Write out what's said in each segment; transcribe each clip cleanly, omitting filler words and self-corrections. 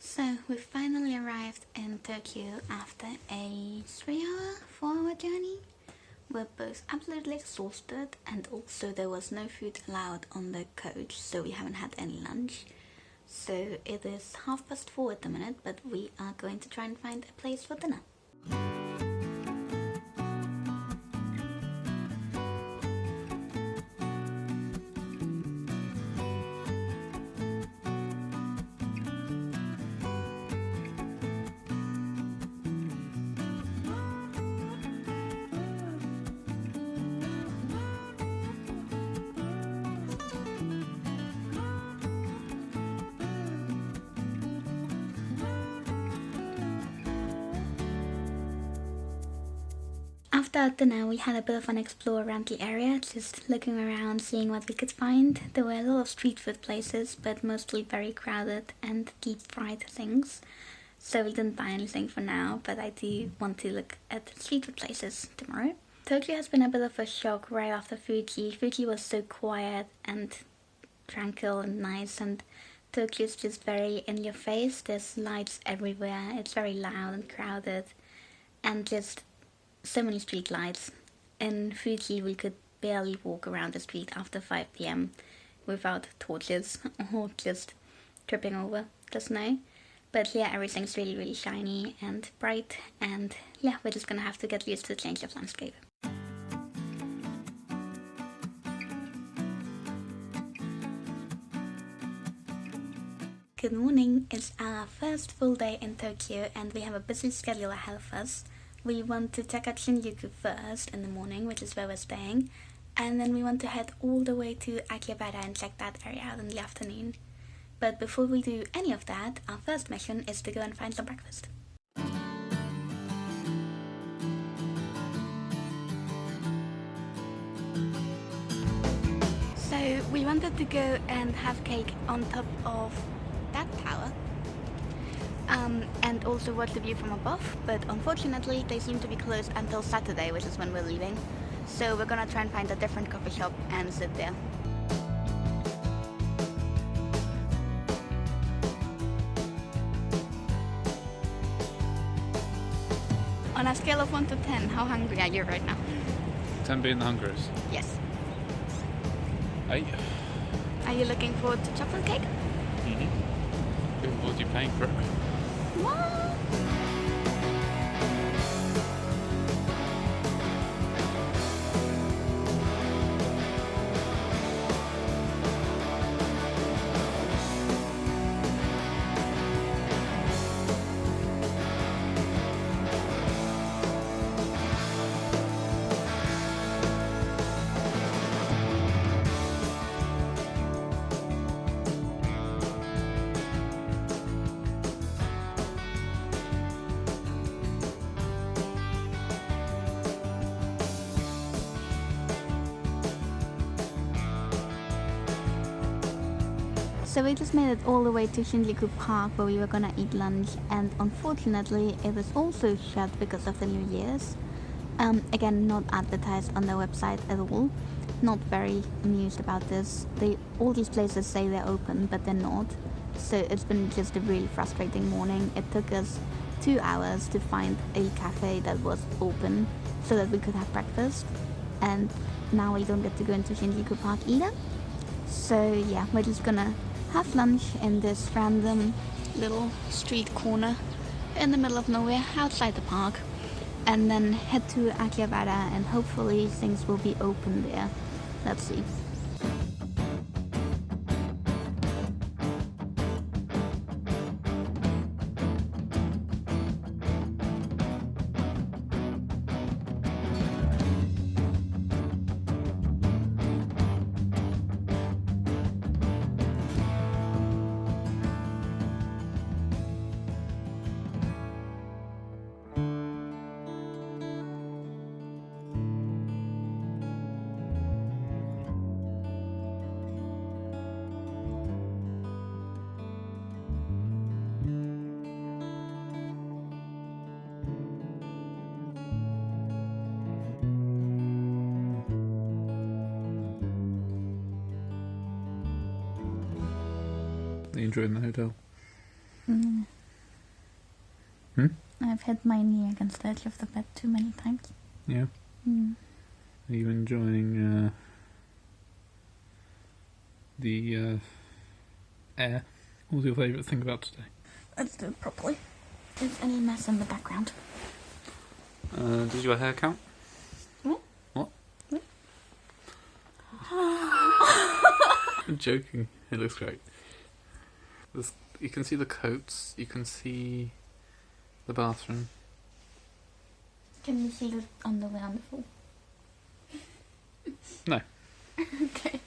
So we finally arrived in Tokyo after a 3-hour, 4-hour journey. We're both absolutely exhausted, and also there was no food allowed on the coach, so we haven't had any lunch. So it is 4:30 at the minute, but we are going to try and find a place for dinner. After dinner, we had a bit of an explore around the area, just looking around, seeing what we could find. There were a lot of street food places, but mostly very crowded and deep-fried things. So we didn't buy anything for now, but I do want to look at street food places tomorrow. Tokyo has been a bit of a shock right after Fuji. Fuji was so quiet and tranquil and nice, and Tokyo is just very in your face. There's lights everywhere, it's very loud and crowded, and just so many street lights. In Fuji we could barely walk around the street after 5 p.m. without torches or just tripping over the snow. But yeah, everything's really, really shiny and bright, and yeah, we're just gonna have to get used to the change of landscape. Good morning, it's our first full day in Tokyo and we have a busy schedule ahead of us. We want to check out Shinjuku first in the morning, which is where we're staying, and then we want to head all the way to Akihabara and check that area out in the afternoon. But before we do any of that, our first mission is to go and find some breakfast. So we wanted to go and have cake on top of that tower. And also watch the view from above, but unfortunately they seem to be closed until Saturday, which is when we're leaving. So we're gonna try and find a different coffee shop and sit there. On a scale of 1 to 10, how hungry are you right now? 10 being the hungriest. Yes. 8. Are you looking forward to chocolate cake? What are you paying for it? What? So we just made it all the way to Shinjuku Park where we were gonna eat lunch, and unfortunately it was also shut because of the New Year's. Again, not advertised on their website at all. Not very amused about this. All these places say they're open, but they're not. So it's been just a really frustrating morning. It took us 2 hours to find a cafe that was open so that we could have breakfast. And now we don't get to go into Shinjuku Park either. So yeah, we're just gonna have lunch in this random little street corner in the middle of nowhere outside the park, and then head to Akihabara, and hopefully things will be open there. Let's see. Are you enjoying the hotel? Mm. Hmm? I've hit my knee against the edge of the bed too many times. Yeah. Mm. Are you enjoying the air? What was your favourite thing about today? Let's do it properly. Is any mess in the background? Does your hair count? What? What? What? I'm joking. It looks great. You can see the coats. You can see the bathroom. Can you see the underwear on the floor? No. Okay.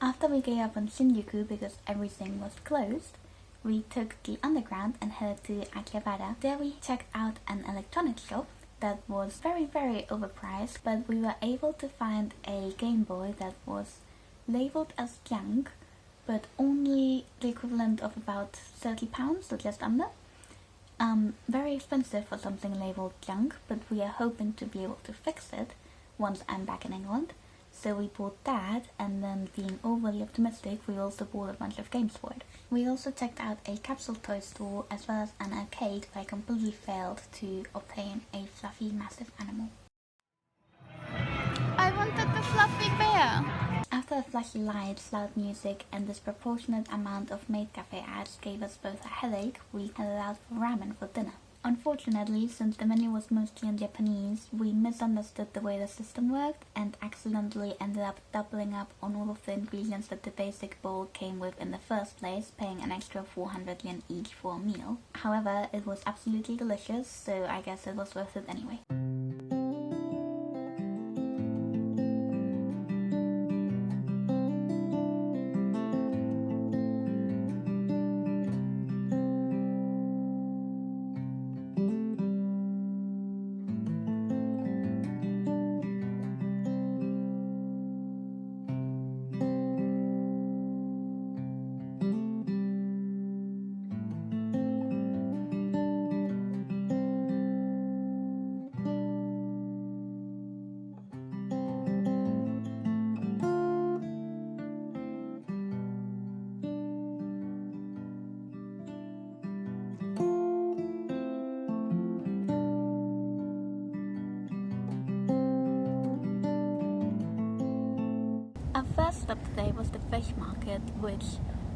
After we gave up on Shinjuku because everything was closed, we took the underground and headed to Akihabara. There we checked out an electronics shop that was very, very overpriced, but we were able to find a Game Boy that was labeled as junk, but only the equivalent of about £30, so just under. Very expensive for something labeled junk, but we are hoping to be able to fix it once I'm back in England. So we bought that, and then being overly optimistic, we also bought a bunch of games for it. We also checked out a capsule toy store as well as an arcade, but I completely failed to obtain a fluffy massive animal. I wanted the fluffy bear! After the flashy lights, loud music, and disproportionate amount of maid cafe ads gave us both a headache, we headed out for ramen for dinner. Unfortunately, since the menu was mostly in Japanese, we misunderstood the way the system worked and accidentally ended up doubling up on all of the ingredients that the basic bowl came with in the first place, paying an extra 400 yen each for a meal. However, it was absolutely delicious, so I guess it was worth it anyway. Our first stop today was the fish market, which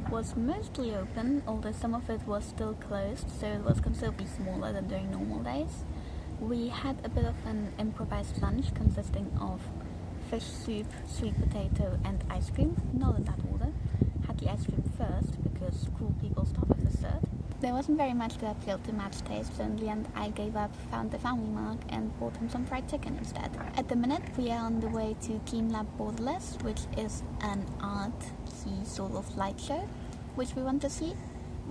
was mostly open, although some of it was still closed, so it was considerably smaller than during normal days. We had a bit of an improvised lunch consisting of fish soup, sweet potato and ice cream, not in that order. Had the ice cream first because cool people start with dessert. There wasn't very much that appealed to Matt's taste, so in the end I gave up, found the family mark and bought him some fried chicken instead. At the minute we are on the way to TeamLab Borderless, which is an artsy sort of light show, which we want to see.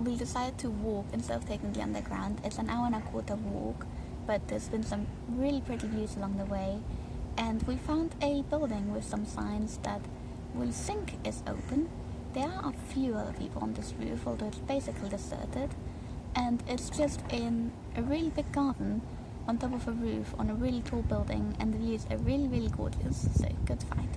We decided to walk instead of taking the underground. It's an hour and a quarter walk, but there's been some really pretty views along the way, and we found a building with some signs that we think is open. There are a few other people on this roof, although it's basically deserted, and it's just in a really big garden on top of a roof on a really tall building, and the views are really, really gorgeous, so good find.